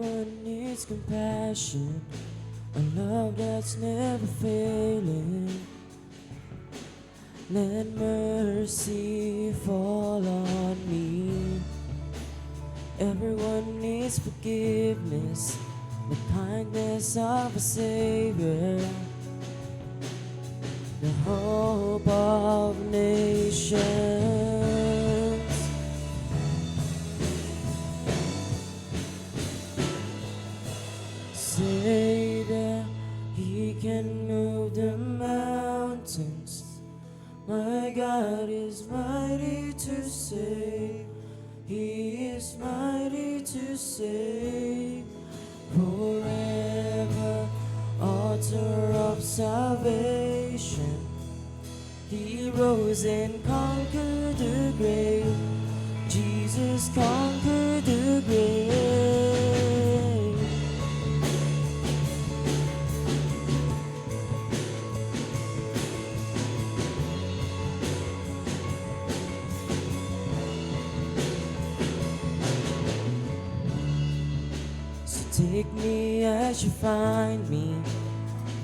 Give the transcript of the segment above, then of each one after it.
Everyone needs compassion, a love that's never failing. Let mercy fall on me. Everyone needs forgiveness, the kindness of a Savior, the hope of nations. Say that He can move the mountains. My God is mighty to save. He is mighty to save. Forever, author of salvation. He rose and conquered the grave. Jesus conquered the grave. Take me as you find me,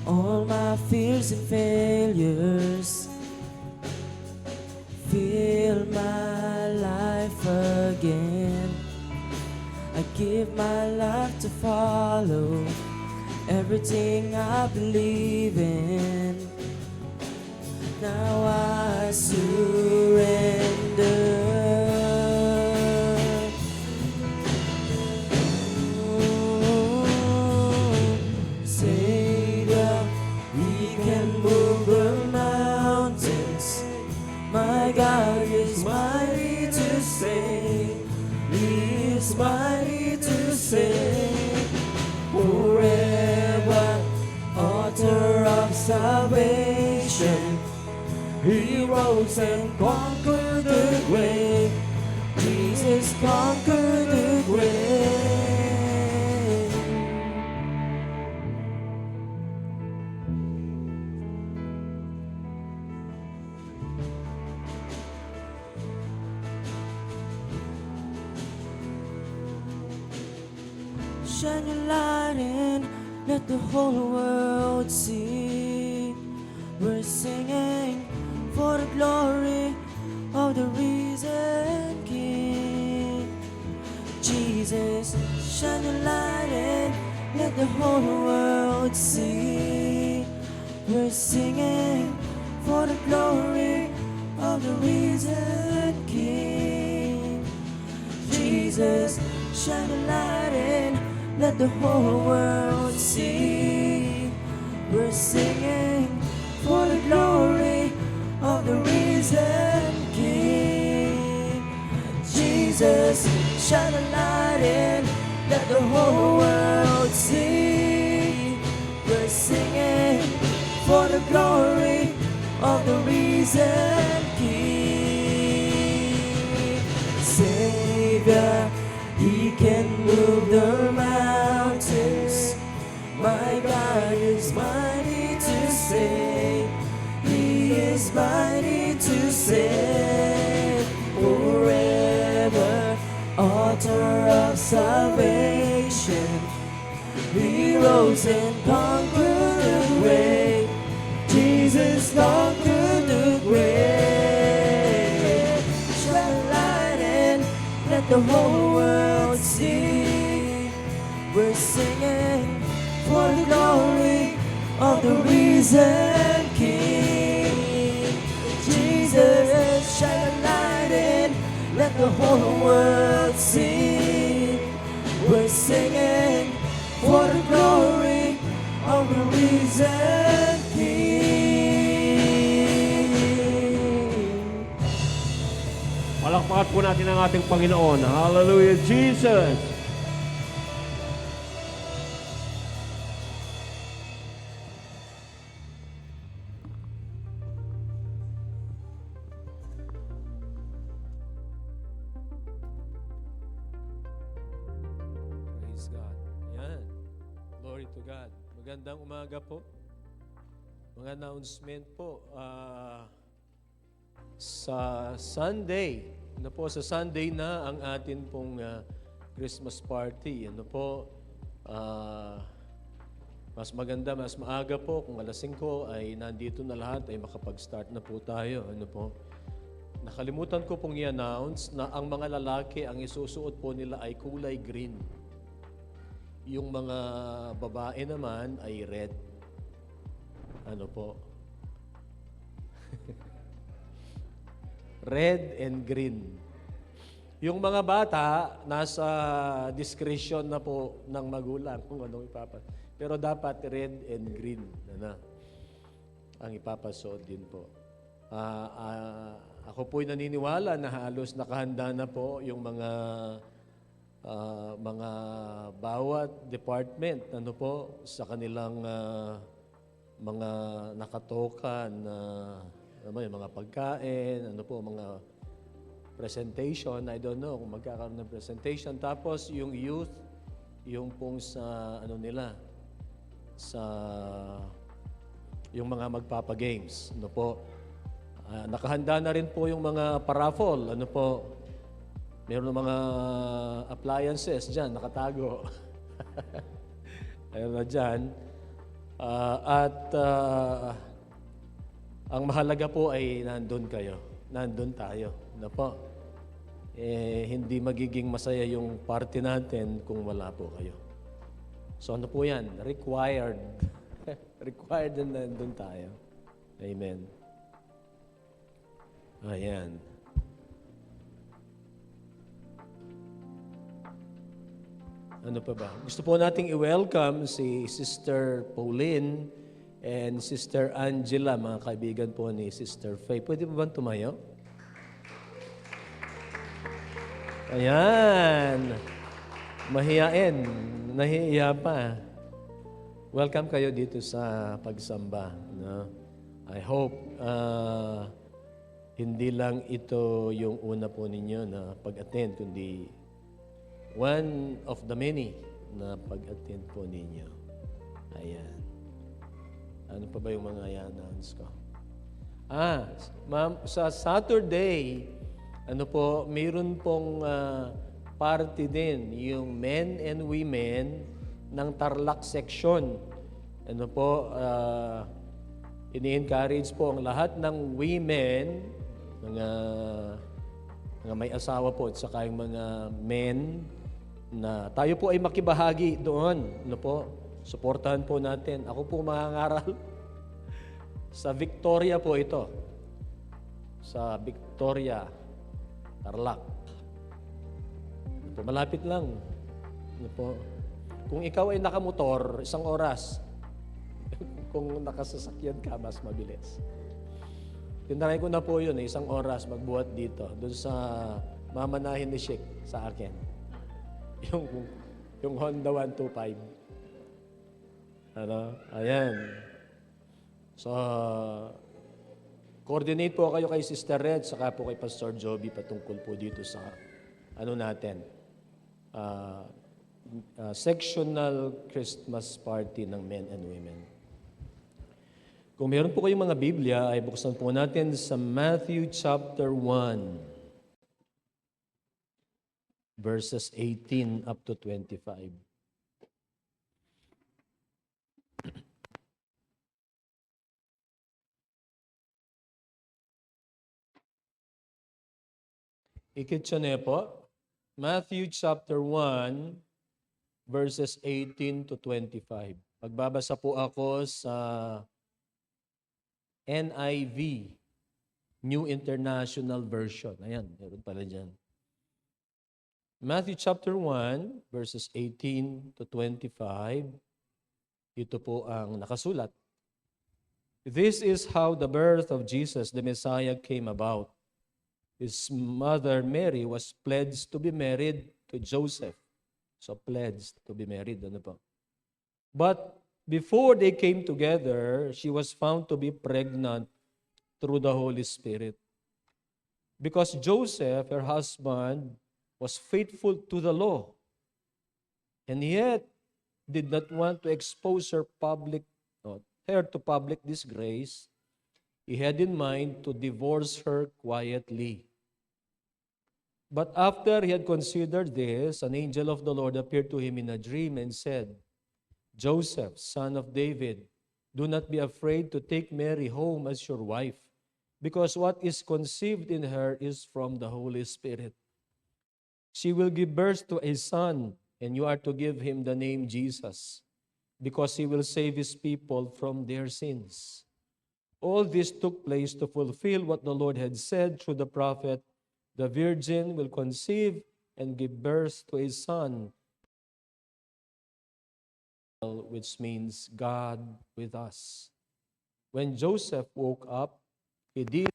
all my fears and failures. Fill my life again. I give my life to follow everything I believe in. Now I surrender. My God is mighty to save. He is mighty to save. Forever, author of salvation. He rose and conquered the grave. Jesus conquered the grave. Shine your light and let the whole world see. We're singing for the glory of the risen King. Jesus, shine your light and let the whole world see. We're singing for the glory of the risen King. Jesus, shine your light and let the whole world see. We're singing for the glory of the risen King. Jesus, shine a light and let the whole world see. We're singing for the glory of the risen King. Savior, He can move the mountains. My God is mighty to save. He is mighty to save. Forever, author of salvation. He rose and conquered the grave. Jesus conquered the grave. Shine a light and let the whole world see. We're singing for the glory of the risen King. Jesus, shine a light and let the whole world see. We're singing for the glory of the risen King. Palakpakan po natin ang ating Panginoon. Hallelujah, Jesus! Praise God. Yan. Glory to God. Magandang umaga po. Mga announcement po. Sa Sunday, sa Sunday na ang atin pong Christmas party. Mas maganda, mas maaga po kung alas 5 ay nandito na lahat ay makapag-start na po tayo. Ano po? Nakalimutan ko pong i-announce na ang mga lalaki, ang isusuot po nila ay kulay green. Yung mga babae naman ay red. Ano po? Red and green. Yung mga bata, nasa discretion na po ng magulang kung anong ipapas. Pero dapat red and green ang ipapasuot din po. Ako po'y naniniwala na halos nakahanda na po yung mga bawat department sa kanilang mga nakatokan na yung mga pagkain, mga presentation, I don't know kung magkakaroon ng presentation. Tapos yung youth, yung pong sa sa yung mga magpapa-games, nakahanda na rin po yung mga paraffol, meron mga appliances diyan nakatago. Ayun na diyan. Ang mahalaga po ay nandun tayo. Hindi magiging masaya yung party natin kung wala po kayo. So ano po yan? Required. Required na nandun tayo. Amen. Ayan. Ano pa ba? Gusto po nating i-welcome si Sister Pauline and Sister Angela, mga kaibigan po ni Sister Faye. Pwede ba bang tumayo? Ayan. Mahiyain. Nahihiya pa. Welcome kayo dito sa pagsamba. I hope hindi lang ito yung una po ninyo na pag-attend, kundi one of the many na pag-attend po ninyo. Ayan. Ano pa ba yung mga i-announce ko? Ma'am, sa Saturday, mayroon pong party din, yung men and women ng Tarlac section. Ini-encourage po ang lahat ng women, mga may asawa po, at saka yung mga men, na tayo po ay makibahagi doon. Suportahan po natin. Ako po mangangaral sa Victoria po ito. Sa Victoria, Tarlac. Malapit lang. Kung ikaw ay nakamotor, 1 oras. Kung nakasasakyan ka, mas mabilis. Tinry ko na po yun, 1 oras magbuhat dito. Doon sa mamanahin ni Sheikh sa akin. Yung Honda 125. Ayan. So, coordinate po kayo kay Sister Red, saka po kay Pastor Joby patungkol po dito sa sectional Christmas party ng men and women. Kung meron po kayong mga Biblia, ay buksan po natin sa Matthew chapter 1, verses 18 up to 25. Ikitsyon po. Matthew chapter 1, verses 18 to 25. Magbabasa po ako sa NIV, New International Version. Ayan, meron pala dyan. Matthew chapter 1, verses 18 to 25. Ito po ang nakasulat. This is how the birth of Jesus, the Messiah, came about. His mother Mary was pledged to be married to Joseph. So pledged to be married. But before they came together, she was found to be pregnant through the Holy Spirit. Because Joseph, her husband, was faithful to the law, and yet did not want to expose her to public disgrace. He had in mind to divorce her quietly. But after he had considered this, an angel of the Lord appeared to him in a dream and said, Joseph, son of David, do not be afraid to take Mary home as your wife, because what is conceived in her is from the Holy Spirit. She will give birth to a son, and you are to give him the name Jesus, because he will save his people from their sins. All this took place to fulfill what the Lord had said through the prophet, the virgin will conceive and give birth to a son, which means God with us. When Joseph woke up, he did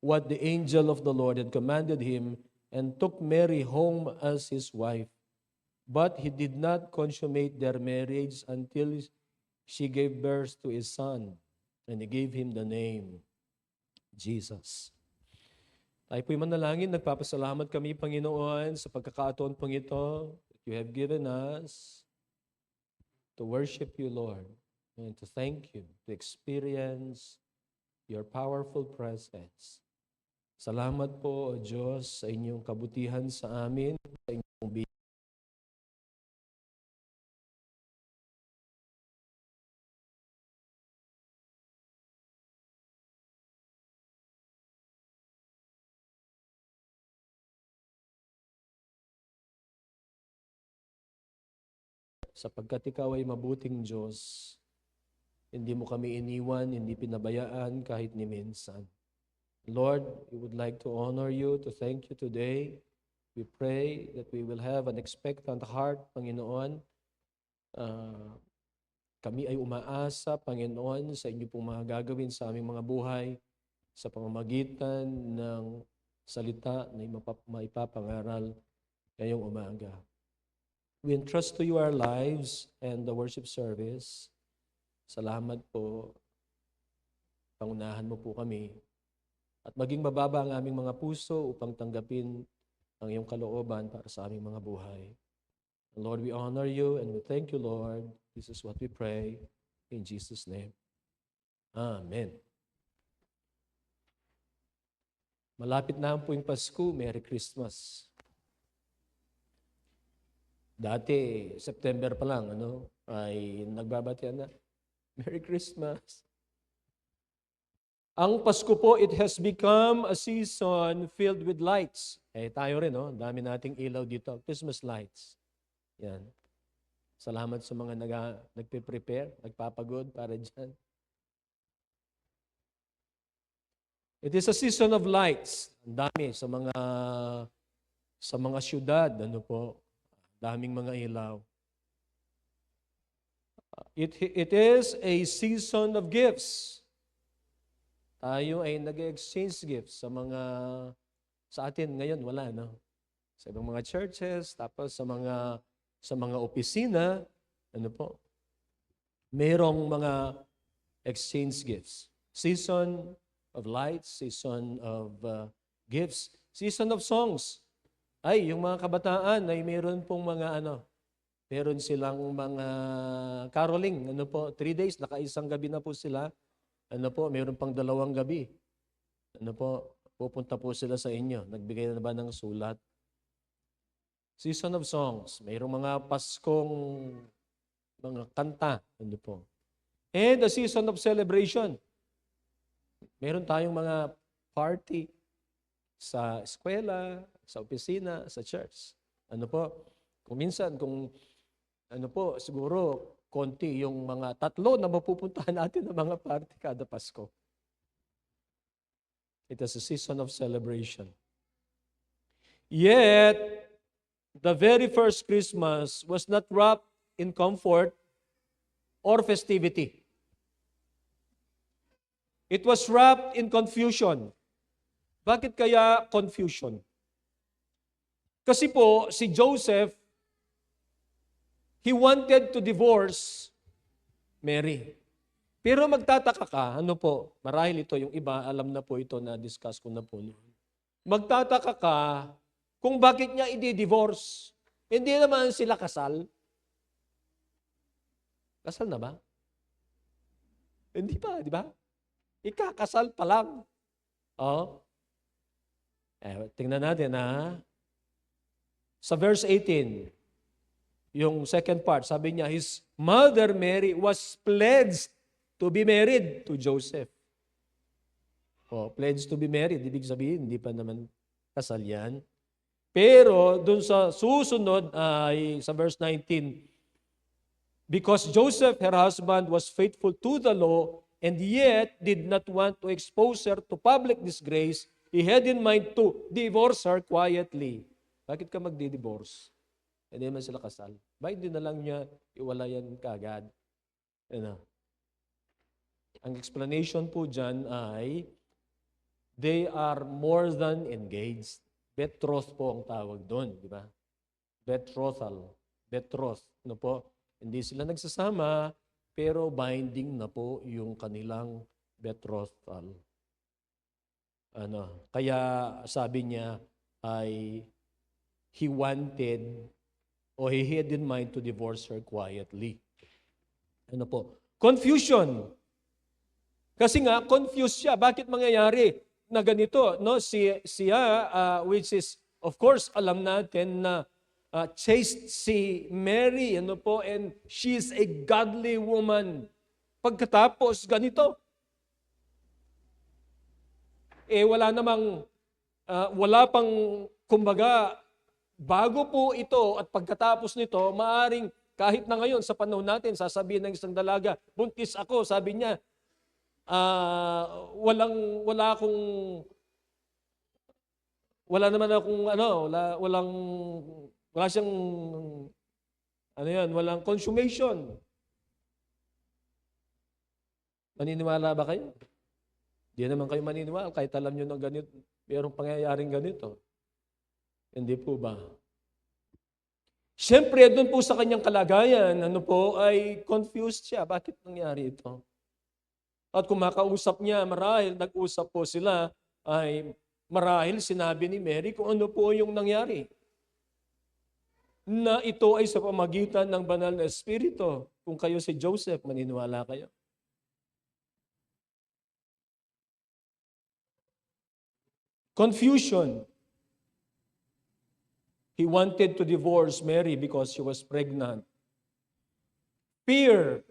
what the angel of the Lord had commanded him and took Mary home as his wife. But he did not consummate their marriage until she gave birth to a son, and he gave him the name Jesus. Tayo po'y manalangin, nagpapasalamat kami, Panginoon, sa pagkakataon pong ito that you have given us to worship you, Lord, and to thank you, to experience your powerful presence. Salamat po, O Diyos, sa inyong kabutihan sa amin, sa inyong biyaya. Sapagkat ikaw ay mabuting Diyos, hindi mo kami iniwan, hindi pinabayaan kahit ni minsan. Lord, we would like to honor you, to thank you today. We pray that we will have an expectant heart, Panginoon. Kami ay umaasa, Panginoon, sa inyo pong mga gagawin sa aming mga buhay sa pamamagitan ng salita na maipapangaral ngayong umaga. We entrust to you our lives and the worship service. Salamat po. Pangunahan mo po kami. At maging mababa ang aming mga puso upang tanggapin ang iyong kalooban para sa aming mga buhay. Lord, we honor you and we thank you, Lord. This is what we pray in Jesus' name. Amen. Malapit na po yung Pasko. Merry Christmas. Dati, September pa lang, ay nagbabatian na. Merry Christmas. Ang Pasko po, it has become a season filled with lights. Tayo rin, dami nating ilaw dito. Christmas lights. Yan. Salamat sa mga nagpe-prepare, nagpapagod para dyan. It is a season of lights. Ang dami sa mga syudad, daming mga ilaw. It is a season of gifts. Tayo ay nag-exchange gifts sa atin ngayon wala, sa ibang mga churches, tapos sa mga opisina, mayroong mga exchange gifts. Season of lights, season of gifts, season of songs. Ay, yung mga kabataan ay meron pong meron silang mga caroling, 3 days, nakaisang gabi na po sila. Meron pang 2 gabi. Pupunta po sila sa inyo. Nagbigay na ba ng sulat? Season of songs. Mayroong mga Paskong mga kanta. And the season of celebration. Meron tayong mga party sa eskwela, sa opisina, sa church. Kung minsan, siguro, konti yung mga 3 na mapupuntahan natin ng mga party kada Pasko. It is a season of celebration. Yet, the very first Christmas was not wrapped in comfort or festivity. It was wrapped in confusion. Bakit kaya confusion? Kasi po, si Joseph, he wanted to divorce Mary. Pero magtataka ka, marahil ito yung iba, alam na po ito na discuss ko na po noon. Magtataka ka kung bakit niya i-divorce. Hindi naman sila kasal. Kasal na ba? Hindi pa, di ba? Ikakasal pa lang. Tingnan natin, Sa verse 18, yung second part, sabi niya, his mother Mary was pledged to be married to Joseph. Pledged to be married, ibig sabihin, hindi pa naman kasal yan. Pero dun sa susunod ay sa verse 19, because Joseph, her husband, was faithful to the law and yet did not want to expose her to public disgrace, he had in mind to divorce her quietly. Bakit ka magdi-divorce? Hindi naman sila kasal. Bakit din na lang niya iwalayan kaagad? Ano? Ang explanation po dyan ay they are more than engaged. Betroth po ang tawag doon, di ba? Betrothal. Betroth. Ano po? Hindi sila nagsasama, pero binding na po yung kanilang betrothal. Kaya sabi niya ay he wanted o he had in mind to divorce her quietly. Ano po? Confusion. Kasi nga, confused siya. Bakit mangyayari na ganito? No? Siya, which is, of course, alam natin na chaste si Mary, ano po, and she is a godly woman. Pagkatapos, ganito. Wala pang, kumbaga, bago po ito at pagkatapos nito, maaring kahit na ngayon sa panahon natin, sasabihin ng isang dalaga, buntis ako, sabi niya, walang consummation. Maniniwala ba kayo? Di naman kayo maniniwala kahit alam nyo ng ganito, mayroong pangyayaring ganito. Hindi po ba? Siyempre, doon po sa kanyang kalagayan, ay confused siya. Bakit nangyari ito? At kung makausap niya, marahil nag-usap po sila, ay marahil sinabi ni Mary kung ano po yung nangyari. Na ito ay sa pamagitan ng banal na espiritu. Kung kayo si Joseph, maniniwala kayo. Confusion. He wanted to divorce Mary because she was pregnant. Fear.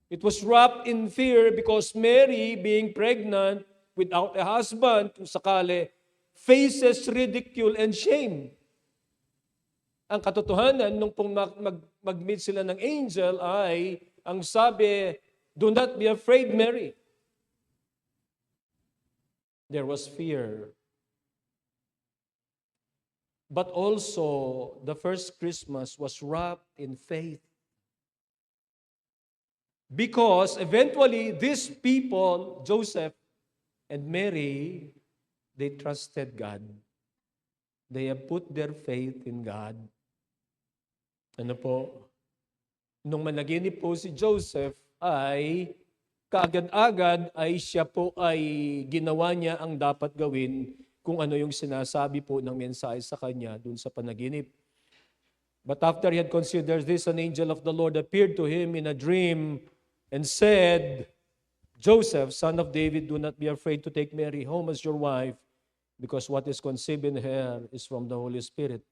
It was wrapped in fear because Mary, being pregnant without a husband, kung sakali, faces ridicule and shame. Ang katotohanan, nung pong mag-meet sila ng angel ay, ang sabi, do not be afraid, Mary. There was fear. But also, the first Christmas was wrapped in faith. Because eventually, these people, Joseph and Mary, they trusted God. They have put their faith in God. Ano po? Nung managinip po si Joseph, ay kaagad-agad ay siya po ay ginawa niya ang dapat gawin kung ano yung sinasabi po ng mensahe sa kanya dun sa panaginip. But after he had considered this, an angel of the Lord appeared to him in a dream and said, Joseph, son of David, do not be afraid to take Mary home as your wife, because what is conceived in her is from the Holy Spirit.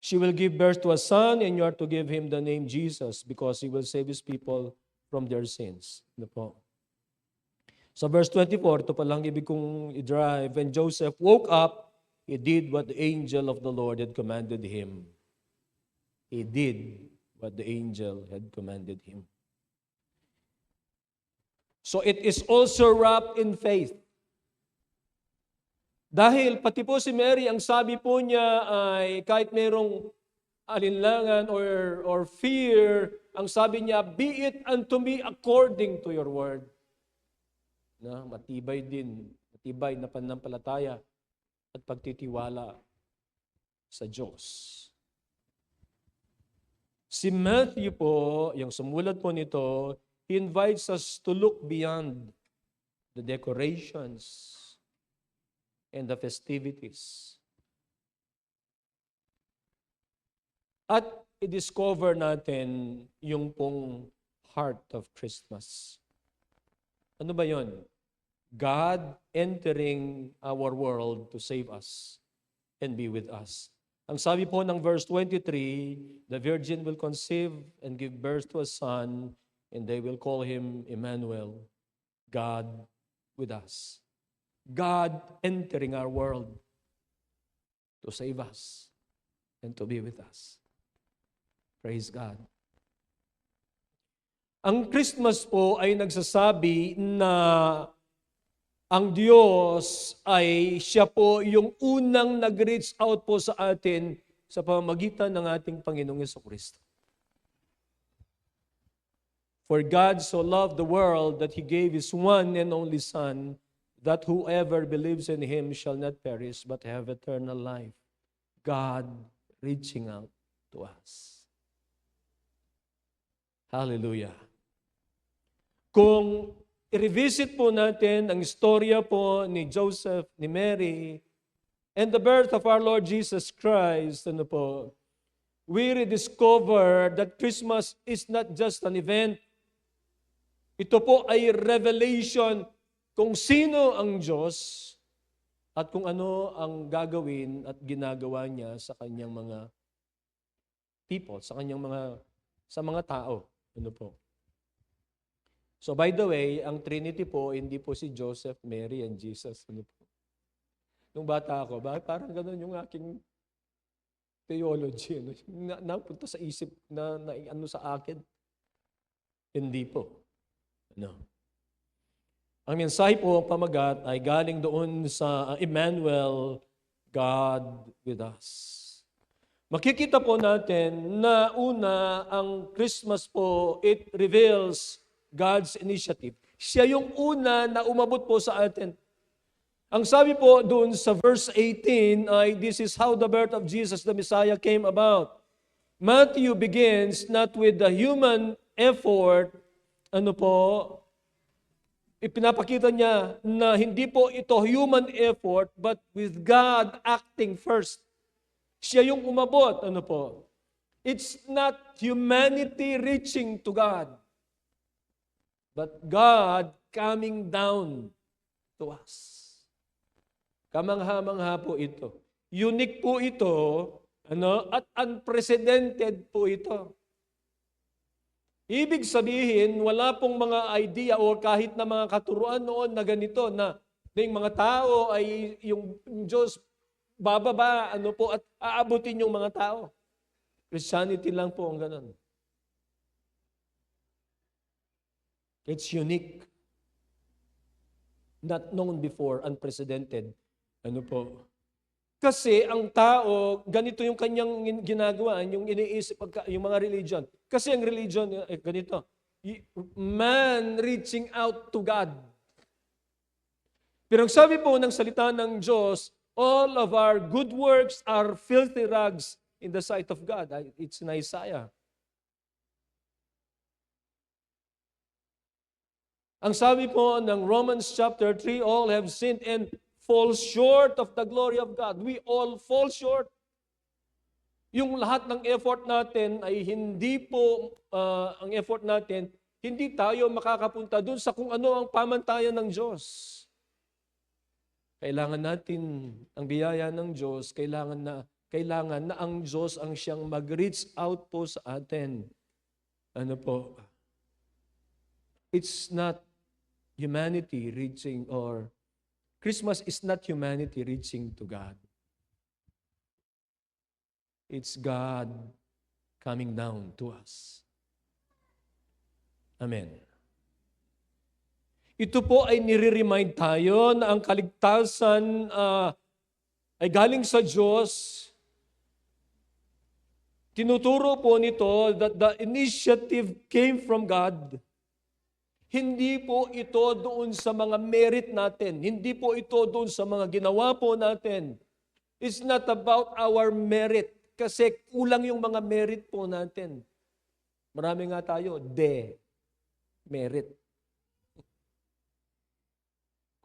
She will give birth to a son, and you are to give him the name Jesus, because he will save his people from their sins. Ano po? So verse 24, ito palang ibig kong i-drive. When Joseph woke up, he did what the angel of the Lord had commanded him. He did what the angel had commanded him. So it is also wrapped in faith. Dahil pati po si Mary, ang sabi po niya ay kahit mayroong alinlangan or fear, ang sabi niya, be it unto me according to your word. Na matibay na pananampalataya at pagtitiwala sa Diyos. Si Matthew po, yung sumulat po nito, he invites us to look beyond the decorations and the festivities. At i-discover natin yung pong heart of Christmas. Ano ba yon? God entering our world to save us. and be with us. Ang sabi po ng verse 23, the virgin will conceive and give birth to a son, and they will call him Emmanuel, God with us. God entering our world to save us and to be with us. Praise God. Ang Christmas po ay nagsasabi na ang Diyos ay siya po yung unang nag-reach out po sa atin sa pamamagitan ng ating Panginoong Jesucristo. For God so loved the world that He gave His one and only Son, that whoever believes in Him shall not perish but have eternal life. God reaching out to us. Hallelujah. Kung i-revisit po natin ang istorya po ni Joseph, ni Mary, and the birth of our Lord Jesus Christ, we rediscover that Christmas is not just an event. Ito po ay revelation kung sino ang Diyos at kung ano ang gagawin at ginagawa niya sa kanyang mga people, sa mga tao. So by the way, ang Trinity po, hindi po si Joseph, Mary, and Jesus. Nung bata ako, parang ganun yung aking theology. Napunta sa isip na sa akin. Hindi po. Ang mensahe po, ang pamagat, ay galing doon sa Emmanuel, God with us. Makikita po natin na una, ang Christmas po, it reveals God's initiative. Siya yung una na umabot po sa atin. Ang sabi po doon sa verse 18 ay, this is how the birth of Jesus the Messiah came about. Matthew begins not with the human effort, ipinapakita niya na hindi po ito human effort, but with God acting first. Siya yung umabot, It's not humanity reaching to God, but God coming down to us. Kamangha-mangha po ito. Unique po ito, at unprecedented po ito. Ibig sabihin, wala pong mga idea o kahit na mga katuruan noon na ganito, na yung mga tao ay yung Diyos bababa, at aabutin yung mga tao. Christianity lang po ang ganun. It's unique. Not known before, unprecedented. Kasi ang tao, ganito yung kanyang ginagawa, yung iniisip, yung mga religion. Kasi ang religion, ganito. Man reaching out to God. Pero ang sabi po ng salita ng Diyos, all of our good works are filthy rags in the sight of God. It's in Isaiah. Ang sabi po ng Romans chapter 3, all have sinned and fall short of the glory of God. We all fall short. Yung lahat ng effort natin ay hindi po, ang effort natin, hindi tayo makakapunta dun sa kung ano ang pamantayan ng Diyos. Kailangan natin ang biyaya ng Diyos, kailangan na ang Diyos ang siyang mag-reach out po sa atin. It's not humanity reaching, or Christmas is not humanity reaching to God. It's God coming down to us. Amen. Ito po ay nire-remind tayo na ang kaligtasan ay galing sa Diyos. Tinuturo po nito that the initiative came from God. Hindi po ito doon sa mga merit natin. Hindi po ito doon sa mga ginawa po natin. It's not about our merit. Kasi kulang yung mga merit po natin. Marami nga tayo, merit.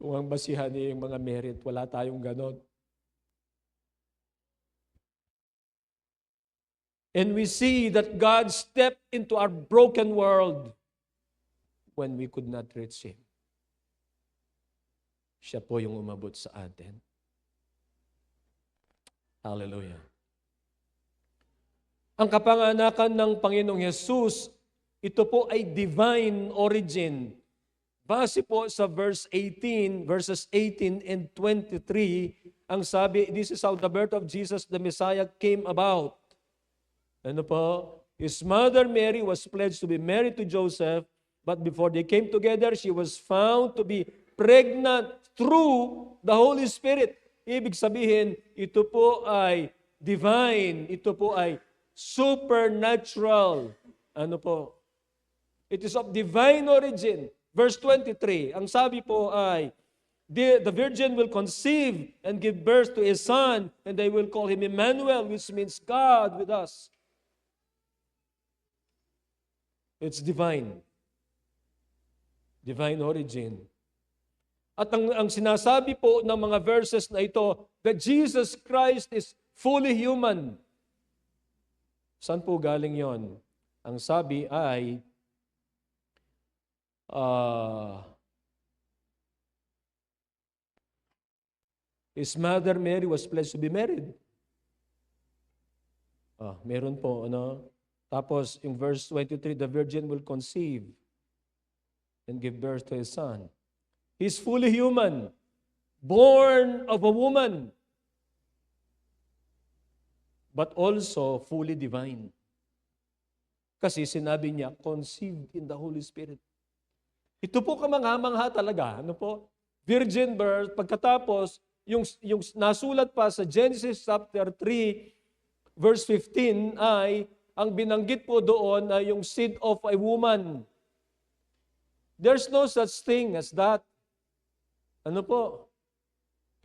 Kung ang basihan niya yung mga merit, wala tayong ganon. And we see that God stepped into our broken world when we could not reach Him. Siya po yung umabot sa atin. Hallelujah. Ang kapanganakan ng Panginoong Yesus, ito po ay divine origin. Base po sa verses 18 and 23, ang sabi, this is how the birth of Jesus the Messiah came about. Ano po? His mother Mary was pledged to be married to Joseph, but before they came together, she was found to be pregnant through the Holy Spirit. Ibig sabihin, ito po ay divine, ito po ay supernatural. Ano po? It is of divine origin. Verse 23, ang sabi po ay, the virgin will conceive and give birth to a son, and they will call him Emmanuel, which means God with us. It's divine. Divine origin. At ang sinasabi po ng mga verses na ito, that Jesus Christ is fully human. Saan po galing yon? Ang sabi ay, his mother Mary was pledged to be married. Meron po, ano? Tapos, yung verse 23, the virgin will conceive and give birth to a son. He's fully human, born of a woman, but also fully divine. Kasi sinabi niya, conceived in the Holy Spirit. Ito po kamangha-mangha talaga. Ano po? Virgin birth, pagkatapos, yung nasulat pa sa Genesis chapter 3, verse 15 ay, ang binanggit po doon ay yung seed of a woman. There's no such thing as that. Ano po?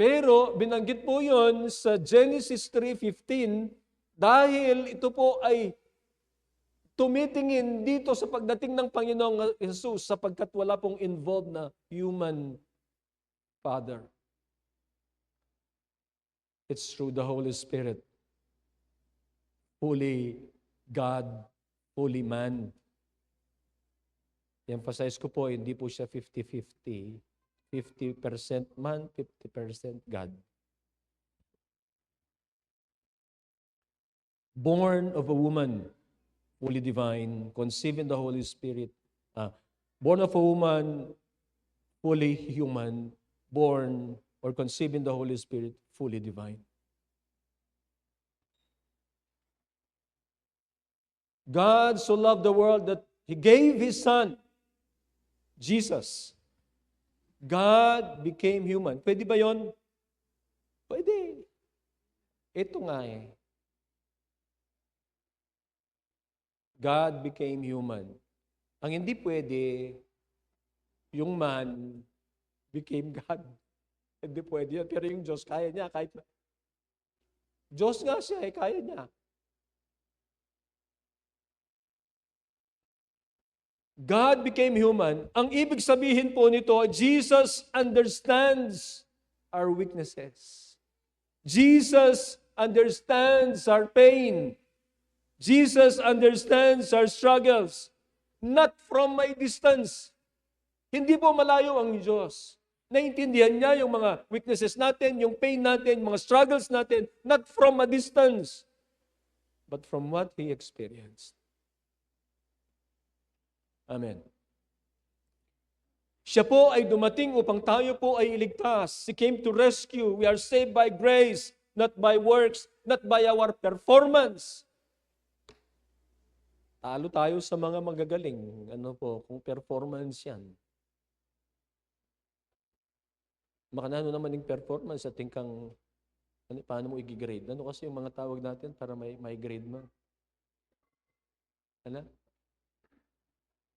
Pero binanggit po yon sa Genesis 3:15 dahil ito po ay tumitingin dito sa pagdating ng Panginoong Jesus sapagkat wala pong involved na human father. It's through the Holy Spirit. Fully God, fully man. I-emphasize ko po, hindi po siya 50-50. 50% man, 50% God. Born of a woman, fully divine, conceived in the Holy Spirit. Born of a woman, fully human, born or conceived in the Holy Spirit, fully divine. God so loved the world that He gave His Son, Jesus. God became human. Pwede ba yon? Pwede. Ito nga eh. God became human. Ang hindi pwede, yung man became God. Hindi pwede yan. Pero yung Diyos, kaya niya. Kahit Diyos nga siya eh, kaya niya. God became human. Ang ibig sabihin po nito, Jesus understands our weaknesses. Jesus understands our pain. Jesus understands our struggles. Not from my distance. Hindi po malayo ang Diyos. Naintindihan niya yung mga weaknesses natin, yung pain natin, mga struggles natin, not from a distance, but from what He experienced. Amen. Siya po ay dumating upang tayo po ay iligtas. He came to rescue. We are saved by grace, not by works, not by our performance. Talo tayo sa mga magagaling. Ano po, kung performance yan. Makanano naman yung performance at tingkang, paano mo i-grade? Ano kasi yung mga tawag natin para may grade mo? Ano?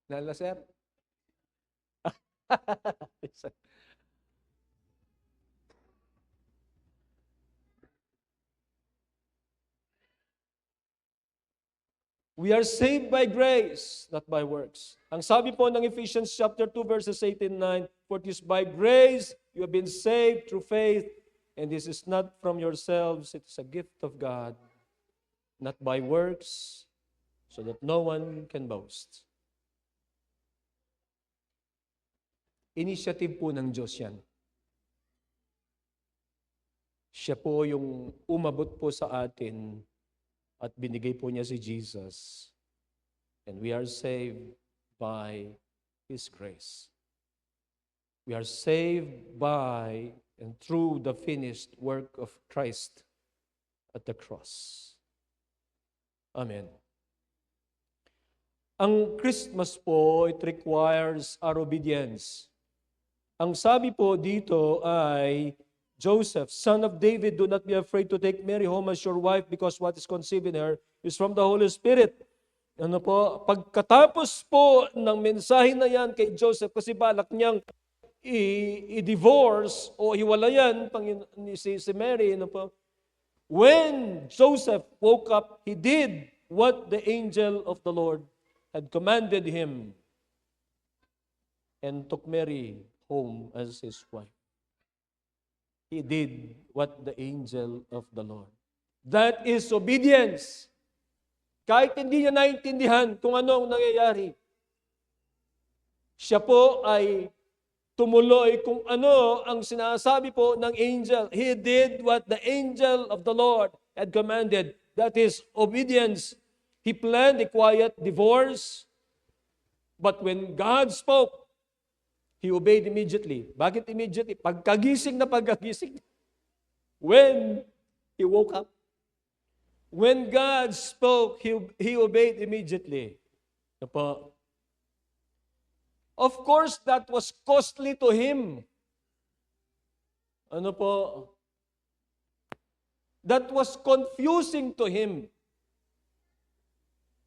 Nala, sir? We are saved by grace, not by works. Ang sabi po ng Ephesians chapter 2 verses 8 and 9, for it is by grace you have been saved through faith, and this is not from yourselves, it is a gift of God, not by works, so that no one can boast. Initiative po ng Diyos yan. Siya po yung umabot po sa atin at binigay po niya si Jesus. And we are saved by His grace. We are saved by and through the finished work of Christ at the cross. Amen. Ang Christmas po, it requires our obedience. Ang sabi po dito ay, Joseph, son of David, do not be afraid to take Mary home as your wife because what is conceived in her is from the Holy Spirit. Ano po, pagkatapos po ng mensahe na yan kay Joseph, kasi balak niyang i-divorce o hiwalayan si Mary, ano po, when Joseph woke up, he did what the angel of the Lord had commanded him and took Mary home as his wife. He did what the angel of the Lord. That is obedience. Kahit hindi niya naintindihan kung ano ang nangyayari, siya po ay tumuloy kung ano ang sinasabi po ng angel. He did what the angel of the Lord had commanded. That is obedience. He planned a quiet divorce, but when God spoke, he obeyed immediately. Bakit immediately? Pagkagising na pagkagising. When he woke up, when God spoke, he obeyed immediately. Ano po? Of course, that was costly to him. Ano po? That was confusing to him.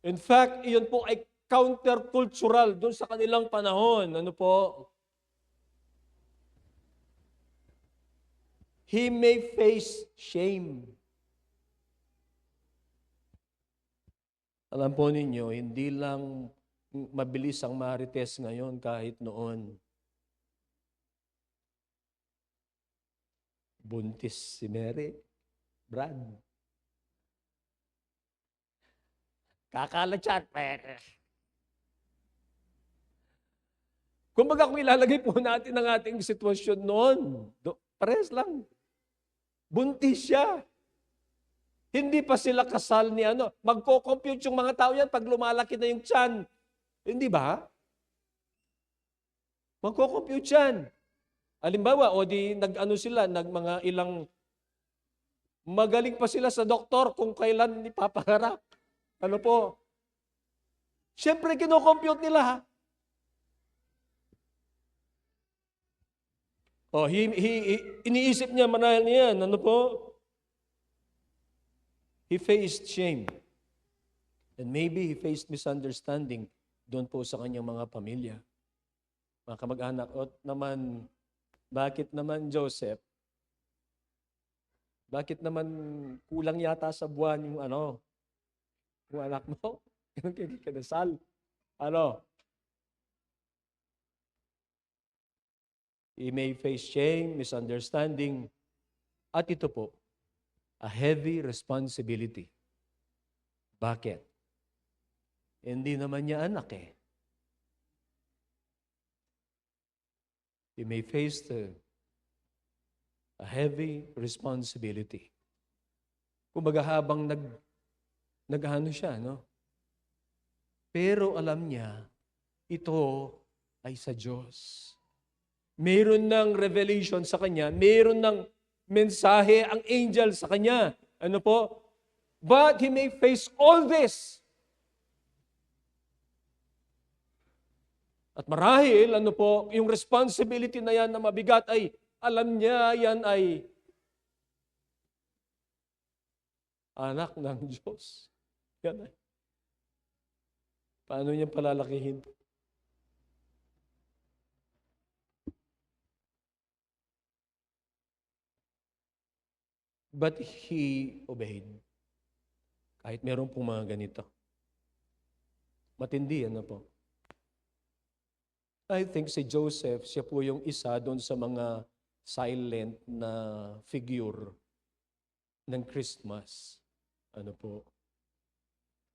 In fact, iyon po ay countercultural doon sa kanilang panahon. Ano po? He may face shame. Alam po ninyo, hindi lang mabilis ang marites ngayon kahit noon. Buntis si Mary, Brad. Kakalatsat. Kumbaga kung ilalagay po natin ang ating sitwasyon noon, pares lang. Buntis siya. Hindi pa sila kasal ni ano. Magko-compute yung mga tao yan pag lumalaki na yung tiyan. Hindi ba? Magko-compute yan. Halimbawa, o di nag-ano sila, mga ilang, magaling pa sila sa doktor kung kailan ipapanganak. Ano po? Siyempre, kino-compute nila ha. O, iniisip niya, marahil niyan. Ano po? He faced shame. And maybe he faced misunderstanding doon po sa kanyang mga pamilya. Mga kamag-anak, o naman, bakit naman Joseph? Bakit naman kulang yata sa buwan yung ano? Yung anak mo? Yung kinasal? Ano? He may face shame, misunderstanding, at ito po, a heavy responsibility. Bakit? Hindi naman niya anak eh. He may face a heavy responsibility. Kumbaga habang naghano siya, no? Pero alam niya, ito ay sa Diyos. Meron ng revelation sa kanya, meron ng mensahe ang angel sa kanya. Ano po? But he may face all this. At marahil, ano po, yung responsibility na yan na mabigat ay, alam niya yan ay anak ng Diyos. Yan ay. Paano niya palalakihin? But he obeyed. Kahit meron pong mga ganito. Matindi, ano po? I think si Joseph, siya po yung isa doon sa mga silent na figure ng Christmas. Ano po?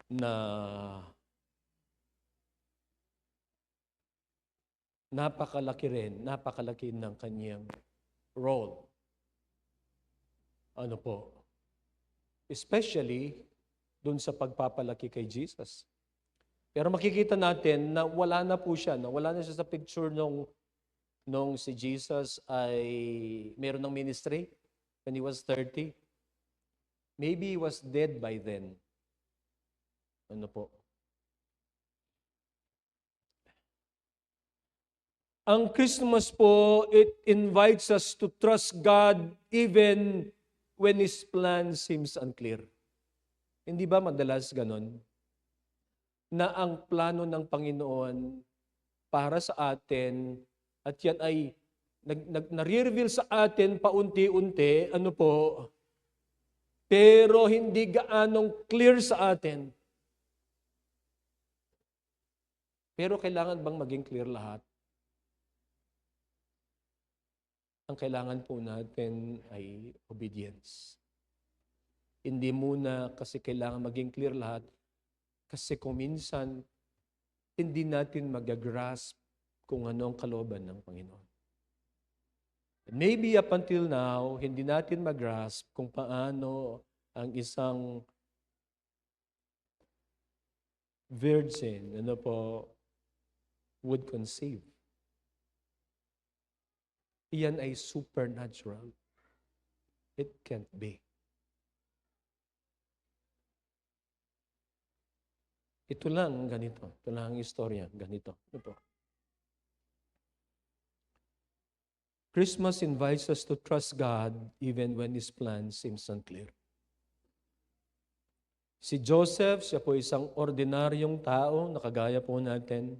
Na napakalaki ng kanyang role. Ano po? Especially dun sa pagpapalaki kay Jesus. Pero makikita natin na wala na po siya, na wala na siya sa picture nung si Jesus ay meron ng ministry when he was 30. Maybe he was dead by then. Ano po? Ang Christmas po, it invites us to trust God even when His plan seems unclear. Hindi ba madalas ganon? Na ang plano ng Panginoon para sa atin, at yan ay nare-reveal sa atin paunti-unti, ano po, pero hindi gaanong clear sa atin. Pero kailangan bang maging clear lahat? Ang kailangan po natin ay obedience. Hindi muna kasi kailangan maging clear lahat, kasi kung minsan, hindi natin magagrasp kung ano ang kalooban ng Panginoon. Maybe up until now, hindi natin magrasp kung paano ang isang virgin, ano po, would conceive. Iyan ay supernatural. It can't be. Ito lang ganito. Ito lang ang istorya. Ganito. Ito. Christmas invites us to trust God even when His plan seems unclear. Si Joseph, siya po isang ordinaryong tao, nakagaya po natin.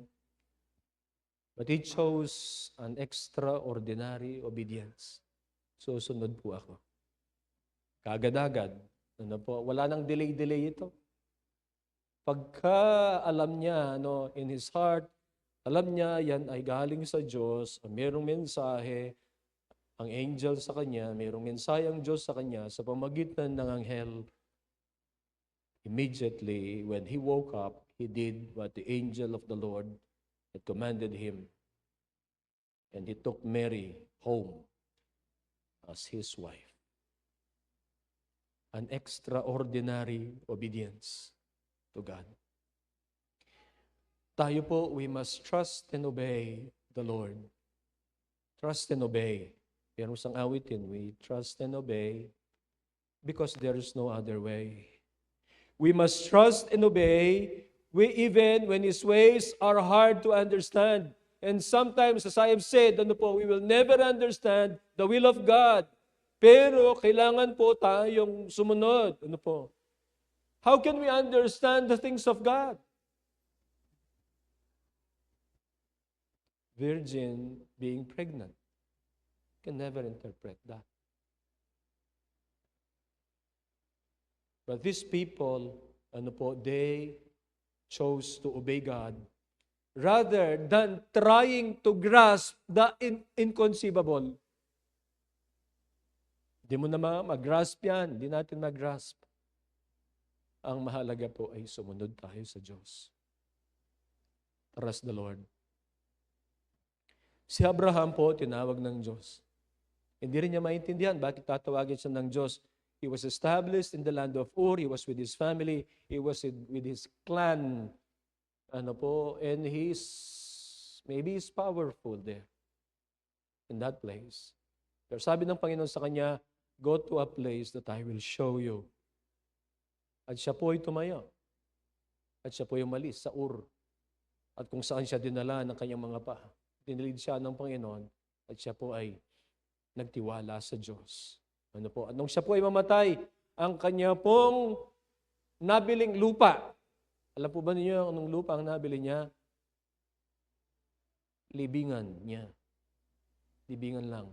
But he chose an extraordinary obedience. Susunod po ako. Kagad-agad. Ano po? Wala nang delay-delay ito. Pagka alam niya, in his heart, alam niya yan ay galing sa Diyos, mayroong mensahe, ang angel sa kanya, mayroong mensahe ang Diyos sa kanya sa pamagitan ng anghel. Immediately, when he woke up, he did what the angel of the Lord had commanded him. And he took Mary home as his wife. An extraordinary obedience to God. Tayo po, we must trust and obey the Lord. Trust and obey. Meron sang awitin, we trust and obey because there is no other way. We must trust and obey even when His ways are hard to understand. And sometimes, as I have said, we will never understand the will of God. Pero kailangan po tayong sumunod. How can we understand the things of God? Virgin being pregnant. Can never interpret that. But these people, they chose to obey God rather than trying to grasp the inconceivable. Hindi mo na mag-grasp yan. Hindi natin mag-grasp. Ang mahalaga po ay sumunod tayo sa Diyos. Trust the Lord. Si Abraham po, tinawag ng Diyos. Hindi rin niya maintindihan bakit tatawagin siya ng Diyos. He was established in the land of Ur. He was with his family. He was with his clan. And maybe he's powerful there in that place. Pero sabi ng Panginoon sa kanya, go to a place that I will show you. At siya po ay tumayo. At siya po ay umalis sa Ur. At kung saan siya dinala ng kanyang mga paa. Dinilid siya ng Panginoon. At siya po ay nagtiwala sa Diyos. At nung siya po ay mamatay, ang kanya pong nabiling lupa. Alam po ba niyo anong lupa ang nabili niya? Libingan niya. Libingan lang.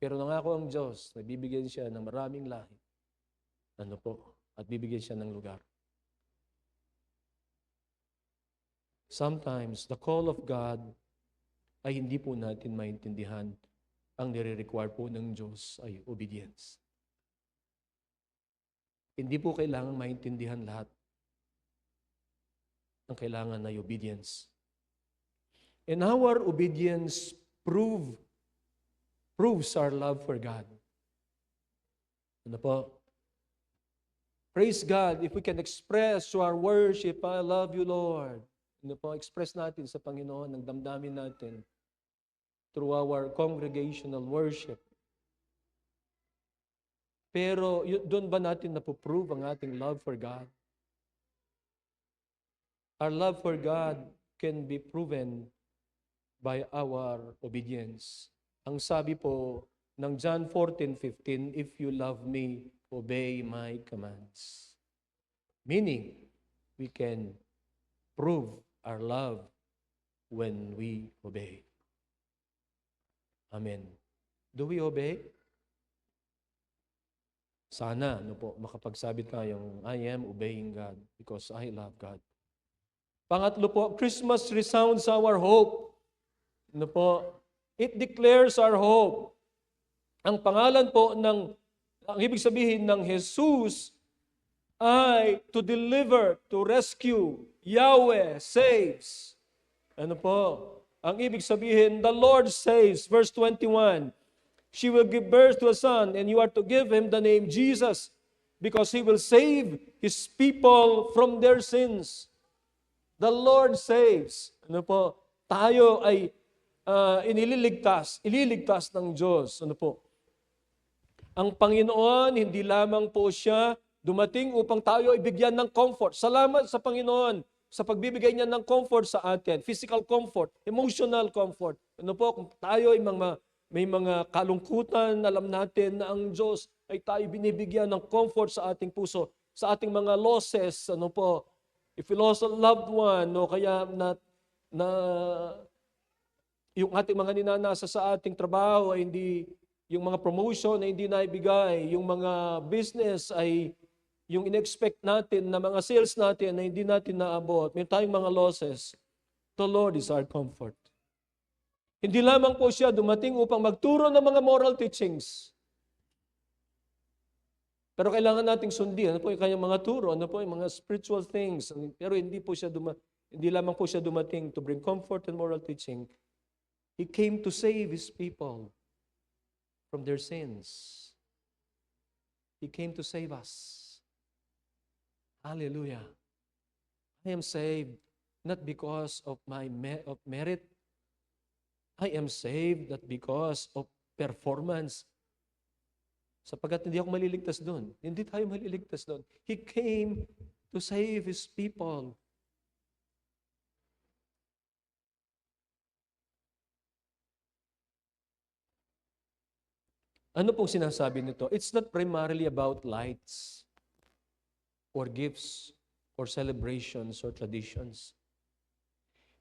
Pero nangako ang Diyos, nagbibigyan siya ng maraming lahi. At bibigyan siya ng lugar. Sometimes, the call of God ay hindi po natin maintindihan. Ang nire-require po ng Diyos ay obedience. Hindi po kailangan maintindihan lahat. Ang kailangan ay obedience. And our obedience proves our love for God. Ano po? Praise God if we can express through our worship, I love you, Lord. Ano po? Express natin sa Panginoon ang damdamin natin through our congregational worship. Pero doon ba natin napuprove ang ating love for God? Our love for God can be proven by our obedience. Ang sabi po ng John 14:15, if you love me, obey my commands. Meaning, we can prove our love when we obey. Amen. Do we obey? Sana, makapagsabi tayong, I am obeying God because I love God. Pangatlo po, Christmas resounds our hope. It declares our hope. Ang pangalan po ang ibig sabihin ng Jesus ay to deliver, to rescue. Yahweh saves. Ang ibig sabihin, the Lord saves. Verse 21, she will give birth to a son, and you are to give him the name Jesus, because he will save his people from their sins. The Lord saves. Tayo ay ililigtas ng Diyos. Ang Panginoon, hindi lamang po siya dumating upang tayo ibigyan ng comfort. Salamat sa Panginoon sa pagbibigay niya ng comfort sa atin. Physical comfort, emotional comfort. Kung tayo ay may mga kalungkutan, alam natin na ang Diyos ay tayo binibigyan ng comfort sa ating puso, sa ating mga losses. If we lost a loved one, kaya na yung ating mga ninanasa sa ating trabaho ay hindi, yung mga promotion ay hindi naibigay, yung mga business ay yung in-expect natin na mga sales natin ay hindi natin naabot, may tayong mga losses. The Lord is our comfort. Hindi lamang po siya dumating upang magturo ng mga moral teachings. Pero kailangan nating sundin. Ano po yung kanyang mga turo? Ano po yung mga spiritual things? Pero hindi lamang po siya dumating to bring comfort and moral teaching. He came to save His people from their sins. He came to save us. Hallelujah. I am saved not because of my merit. I am saved not because of performance. Sapagkat hindi ako maliligtas doon. Hindi tayo maliligtas doon. He came to save His people. Ano pong sinasabi nito? It's not primarily about lights or gifts or celebrations or traditions.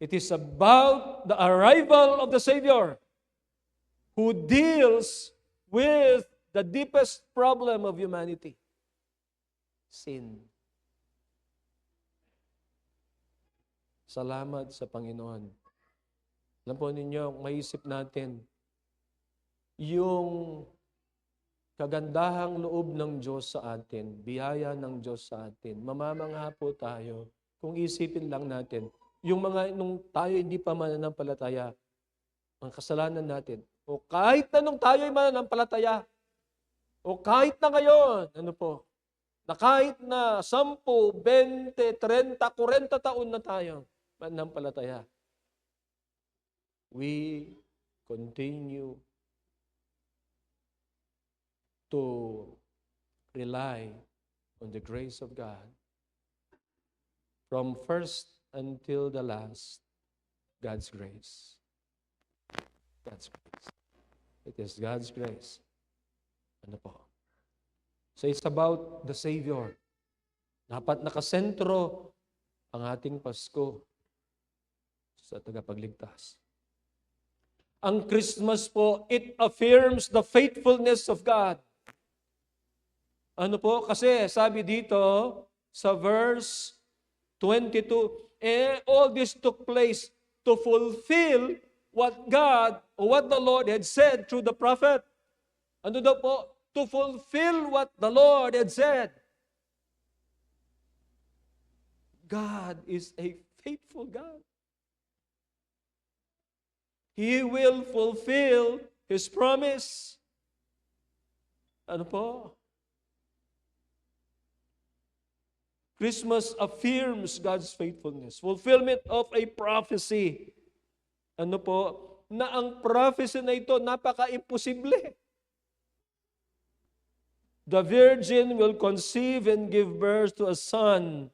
It is about the arrival of the Savior who deals with the deepest problem of humanity, sin. Salamat sa Panginoon. Alam po ninyo, maisip natin, yung kagandahang loob ng Diyos sa atin, biyaya ng Diyos sa atin, mamamangha po tayo kung isipin lang natin, yung mga nung tayo hindi pa mananampalataya, ang kasalanan natin, o kahit na nung tayo ay mananampalataya, o kahit na ngayon, na kahit na 10, 20, 30, 40 taon na tayo mananampalataya, we continue to rely on the grace of God from first until the last, God's grace. God's grace. It is God's grace. So it's about the Savior. Dapat nakasentro ang ating Pasko sa tagapagligtas. Ang Christmas po, it affirms the faithfulness of God. Kasi sabi dito sa verse 22, all this took place to fulfill what God or what the Lord had said through the prophet. To fulfill what the Lord had said. God is a faithful God. He will fulfill His promise. Christmas affirms God's faithfulness. Fulfillment of a prophecy. Ano po? Na ang prophecy na ito, napaka-imposible. The virgin will conceive and give birth to a son,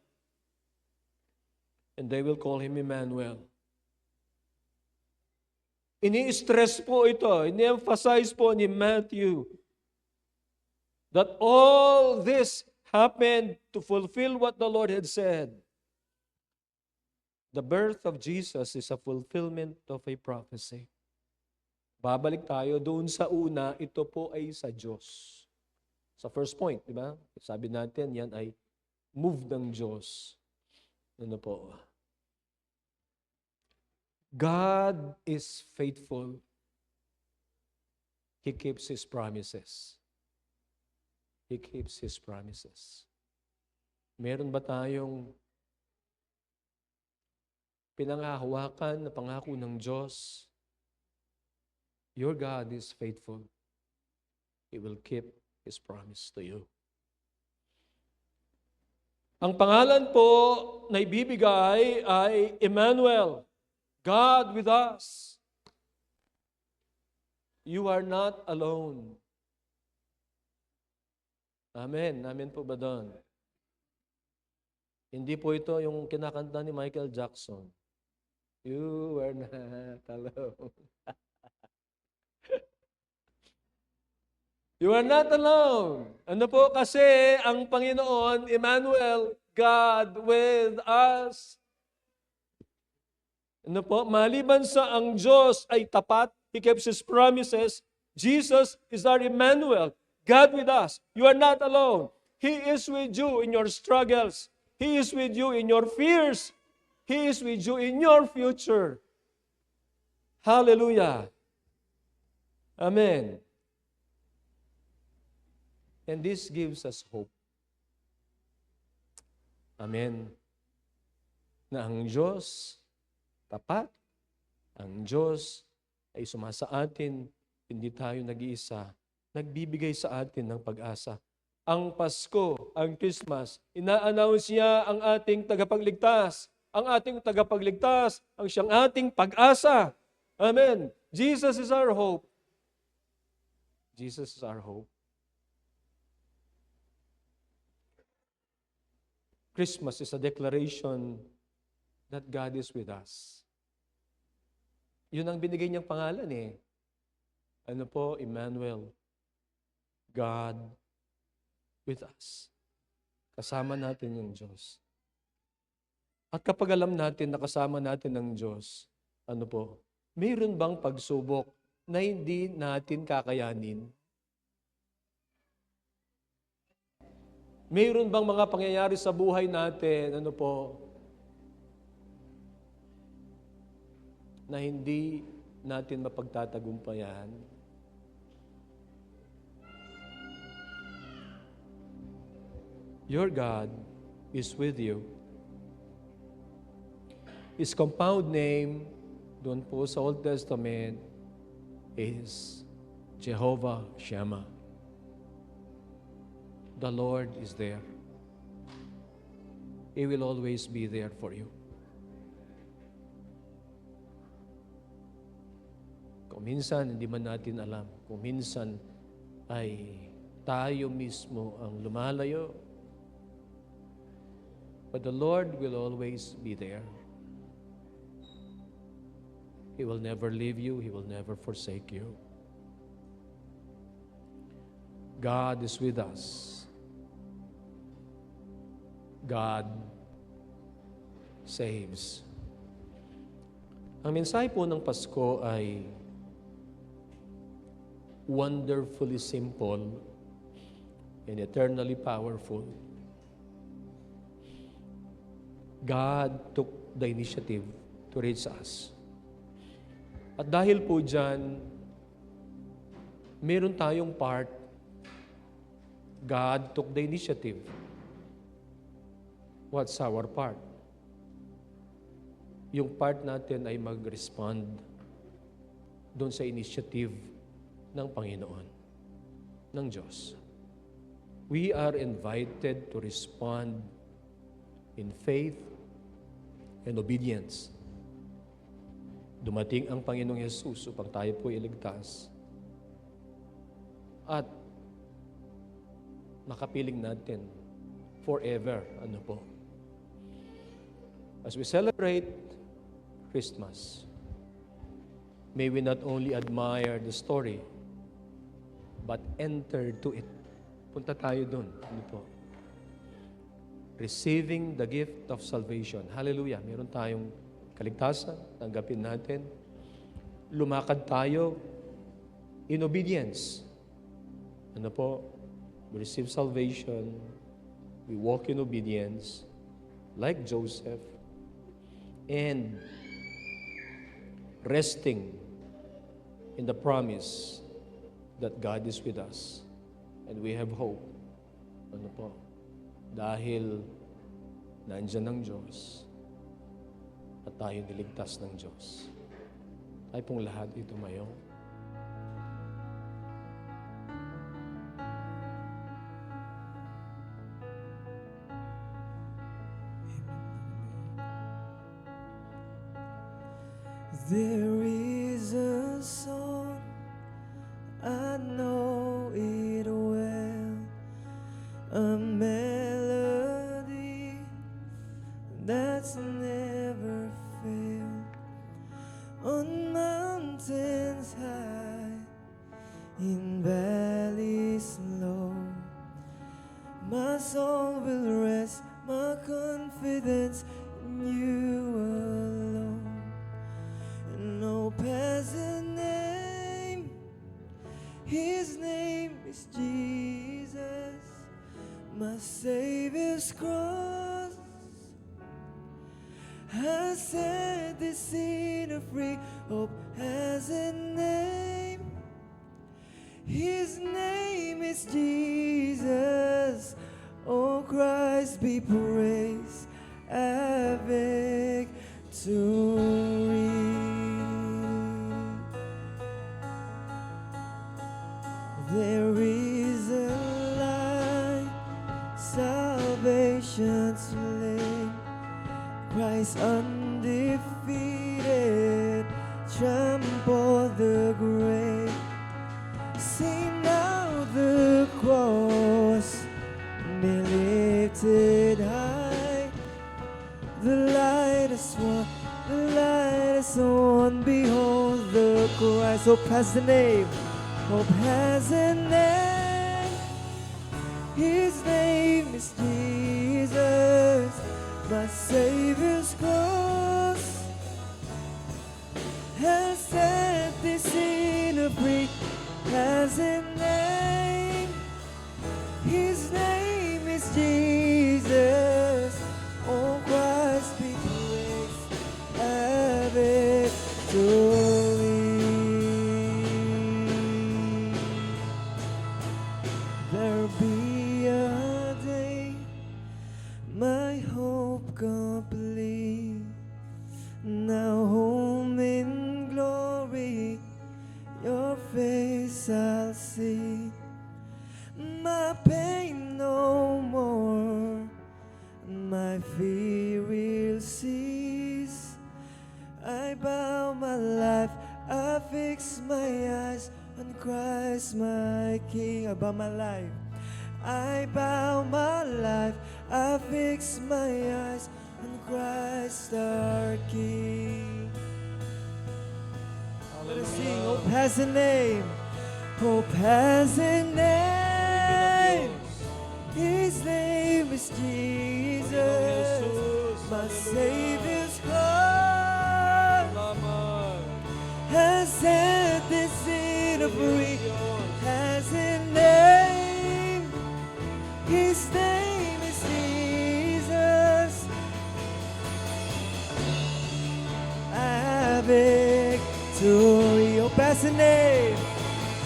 and they will call him Emmanuel. Ini-stress po ito, ini-emphasize po ni Matthew that all this happened to fulfill what the Lord had said. The birth of Jesus is a fulfillment of a prophecy. Babalik tayo doon sa una, ito po ay sa Diyos. Sa first point, di ba? Sabi natin, yan ay move ng Diyos. Ano po? God is faithful. He keeps His promises. He keeps His promises. Meron ba tayong pinanghahawakan na pangako ng Diyos? Your God is faithful. He will keep His promise to you. Ang pangalan po na ibibigay ay Emmanuel, God with us. You are not alone. Amen. Amen po ba doon? Hindi po ito yung kinakanta ni Michael Jackson. You are not alone. You are not alone. Ano po kasi ang Panginoon, Emmanuel, God with us. Ano po? Maliban sa ang Diyos ay tapat, He keeps His promises, Jesus is our Emmanuel, God with us. You are not alone. He is with you in your struggles. He is with you in your fears. He is with you in your future. Hallelujah. Amen. And this gives us hope. Amen. Na ang Diyos tapat, ang Diyos ay sumasa atin, hindi tayo nag-iisa, nagbibigay sa atin ng pag-asa. Ang Pasko, ang Christmas, ina-announce niya ang ating tagapagligtas. Ang ating tagapagligtas, ang siyang ating pag-asa. Amen. Jesus is our hope. Jesus is our hope. Christmas is a declaration that God is with us. Yun ang binigay niyang pangalan eh. Ano po? Emmanuel. God with us. Kasama natin yung Diyos. At kapag alam natin na kasama natin ang Diyos, ano po? Mayroon bang pagsubok na hindi natin kakayanin? Mayroon bang mga pangyayari sa buhay natin, ano po, na hindi natin mapagtatagumpayan? Your God is with you. His compound name, doon po sa Old Testament, is Jehovah Shammah. The Lord is there. He will always be there for you. Kung minsan, hindi man natin alam. Kung minsan ay tayo mismo ang lumalayo. But the Lord will always be there. He will never leave you. He will never forsake you. God is with us. God saves. Ang mensahe po ng Pasko ay wonderfully simple and eternally powerful. God took the initiative to reach us. At dahil po dyan, meron tayong part. God took the initiative. What's our part? Yung part natin ay mag-respond doon sa initiative ng Panginoon, ng Diyos. We are invited to respond in faith and obedience. Dumating ang Panginoong Yesus upang tayo po iligtas. At makapiling natin forever. Ano po? As we celebrate Christmas, may we not only admire the story, but enter to it. Punta tayo dun. Ano po? Receiving the gift of salvation. Hallelujah. Meron tayong kaligtasan. Tanggapin natin. Lumakad tayo in obedience. Ano po? We receive salvation. We walk in obedience like Joseph. And resting in the promise that God is with us. And we have hope. Ano po? Dahil nandyan ang Diyos at tayo niligtas ng Diyos. Tayo pong lahat tumayo. There is a song, I know it well, a melody that's never failed. On mountains high, in valleys low, my soul will rest, my confidence in you alone. No peasant name, his name is Jesus, my Savior's cross has set the sinner free. Hope has a name, his name is Jesus. Oh Christ be praised, a victory. There is a light, salvation's flame, Christ undefeated, trample the grave. See now the cross be lifted high. The light is won, the light is on. Behold the Christ. Hope has the name. Hope has a name. His name is Jesus, my Savior's cross has set the sinner free. Has a name. His name is Jesus. Oh Christ be praised, a victory. There'll be a day, my hope complete. Now home in glory, your face I'll see. My pain no more, my fear will cease. I bow my life, I fix my eyes on Christ my King. I bow my life, I bow my life, I fix my eyes on Christ our King. Let us sing. Hope has a name. Hope has a name. His name is Jesus, my Savior's cross has set the sinner free. Has a name. His name is Jesus. A victory. Hope has a name.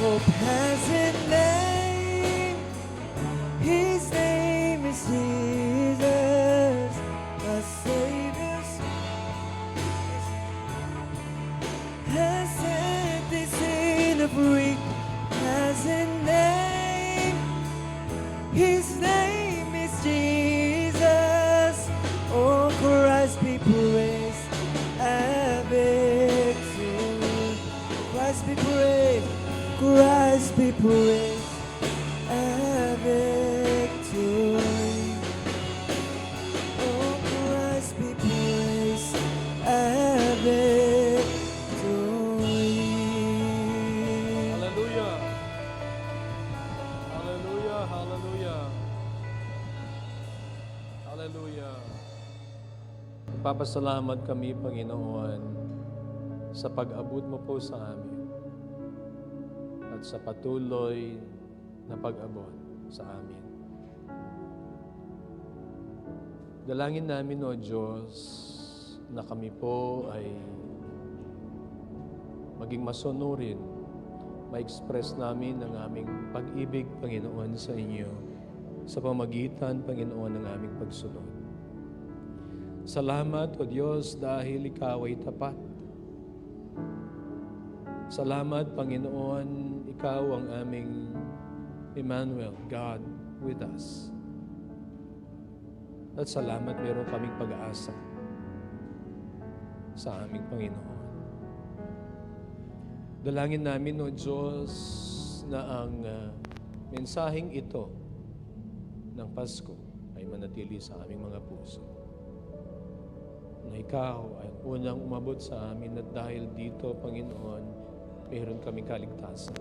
Hope has a name. His name is Jesus, my Savior's has set the sinner free. Has a name. His name is Jesus. Christ be praised and victory. Christ be praised, Christ be praised and victory. Oh, Christ be praised and victory. Hallelujah. Hallelujah. Hallelujah. Hallelujah. Papasalamat kami, Panginoon, sa pag-abot mo po sa amin at sa patuloy na pag-abot sa amin. Dalangin namin, O Diyos, na kami po ay maging masunurin, ma-express namin ang aming pag-ibig, Panginoon, sa inyo sa pamagitan, Panginoon, ng aming pagsunod. Salamat, O Diyos, dahil Ikaw ay tapat. Salamat, Panginoon, Ikaw ang aming Emmanuel, God with us. At salamat, meron kaming pag-asa sa aming Panginoon. Dalangin namin, O Diyos, na ang mensaheng ito ng Pasko ay manatili sa aming mga puso. Na Ikaw ay unang umabot sa amin at dahil dito, Panginoon, meron kaming kaligtasan.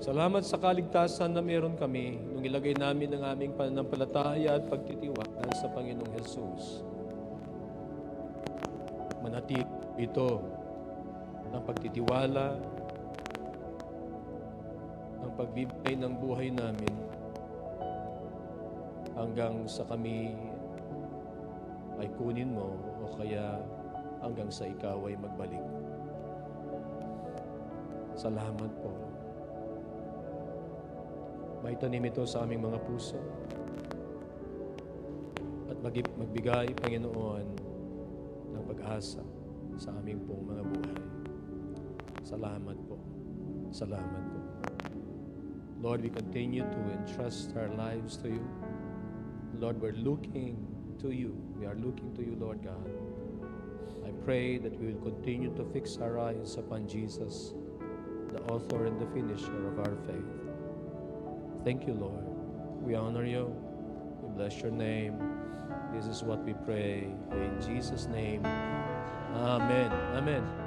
Salamat sa kaligtasan na meron kami nung ilagay namin ang aming pananampalataya at pagtitiwala sa Panginoong Jesus. Manatili ito ang pagtitiwala, ang pagbibigay ng buhay namin hanggang sa kami ay kunin mo o kaya hanggang sa ikaw ay magbalik. Salamat po. Maitanim ito sa aming mga puso at magbigay, Panginoon, ng pag-asa sa aming pong mga buhay. Salamat po. Salamat po. Lord, we continue to entrust our lives to you. Lord, we're looking to you. We are looking to you, Lord God. I pray that we will continue to fix our eyes upon Jesus, the author and the finisher of our faith. Thank you, Lord. We honor you. We bless your name. This is what we pray in Jesus' name. Amen. Amen.